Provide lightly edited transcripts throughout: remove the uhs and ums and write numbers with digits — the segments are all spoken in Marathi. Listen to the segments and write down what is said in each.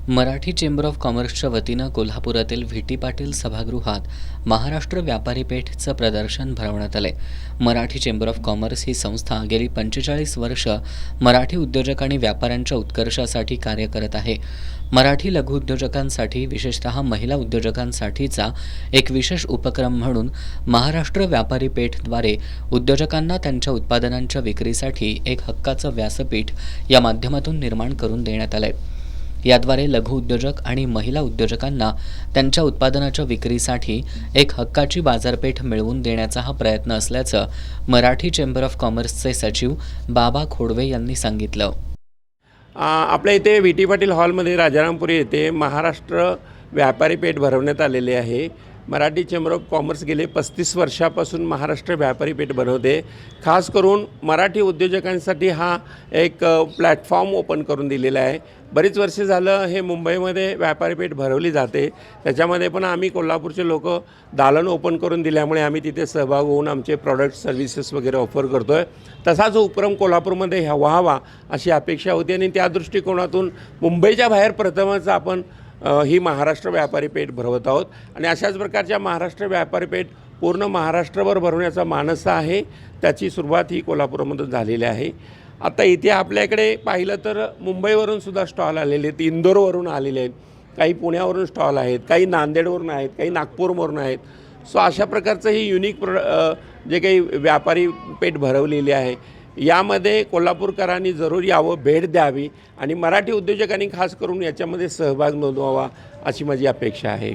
मराठी चेंबर ऑफ कॉमर्सच्या वतीनं कोल्हापुरातील व्ही.टी. पाटील सभागृहात महाराष्ट्र व्यापारी पेठचं प्रदर्शन भरवण्यात आले। मराठी चेंबर ऑफ कॉमर्स ही संस्था गेली 45 वर्ष मराठी उद्योजक आणि व्यापाऱ्यांच्या उत्कर्षासाठी कार्य करत आहे। मराठी लघु उद्योजकांसाठी विशेषतः महिला उद्योजकांसाठीचा एक विशेष उपक्रम म्हणून महाराष्ट्र व्यापारी पेठद्वारे उद्योजकांना त्यांच्या उत्पादनांच्या विक्रीसाठी एक हक्काचं व्यासपीठ या माध्यमातून निर्माण करून देण्यात आलंय। याद्वारे लघु उद्योजक आणि महिला उद्योजकांना त्यांच्या उत्पादनाच्या विक्रीसाठी एक हक्काची बाजारपेठ मिळवून देण्याचा हा प्रयत्न असल्याचं मराठी चेंबर ऑफ कॉमर्सचे सचिव बाबा खोडवे यांनी सांगितलं। आपल्या इथे व्ही.टी. पाटील हॉलमध्ये राजारामपुरी येथे महाराष्ट्र व्यापारी पेठ भरवण्यात आलेले आहे। मराठी चेंबर ऑफ कॉमर्स गेले 35 वर्षापासून महाराष्ट्र व्यापारी पेठ बनवते। खास करून मराठी उद्योजकांसाठी हा एक प्लॅटफॉर्म ओपन करून दिलेला आहे। बरीच वर्षे झालं हे मुंबईमध्ये व्यापारी पेठ भरवली जाते, त्याच्यामध्ये पण आम्ही कोल्हापूरचे लोक दालन ओपन करून दिल्यामुळे आम्ही तिथे सहभाग होऊन आमचे प्रॉडक्ट सर्व्हिसेस वगैरे ऑफर करतो आहे। तसाच उपक्रम कोल्हापूरमध्ये व्हावा अशी अपेक्षा होती आणि त्या दृष्टिकोनातून मुंबईच्या बाहेर प्रथमच आपण ही महाराष्ट्र व्यापारी पेठ भरवत आहोत आणि अशाच प्रकारच्या महाराष्ट्र व्यापारी पेठ पूर्ण महाराष्ट्रभर भरवण्याचा मानस आहे। त्याची सुरुवात ही कोल्हापूरमधून झालेली आहे। आता इथे आपल्याकडे पाहिलं तर मुंबईवरून सुद्धा स्टॉल आलेले आहेत, इंदोरवरून आलेले आहेत, काही पुण्यावरून स्टॉल आहेत, काही नांदेडवरून आहेत, काही नागपूरवरून आहेत। सो अशा प्रकारचं ही युनिक जे काही व्यापारी पेठ भरवलेली आहे यामध्ये कोल्हापूरकरांनी जरूर यावं, भेट द्यावी आणि मराठी उद्योजकांनी खास करून याच्यामध्ये सहभाग नोंदवावा अशी माझी अपेक्षा आहे।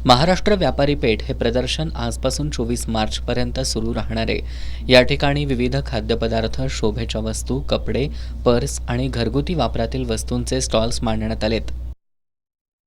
महाराष्ट्र व्यापारी पेठ हे प्रदर्शन आजपासून 24 मार्चपर्यंत सुरू राहणार आहे। या ठिकाणी विविध खाद्यपदार्थ, शोभेच्या वस्तू, कपडे, पर्स आणि घरगुती वापरातील वस्तूंचे स्टॉल्स मांडण्यात आलेत।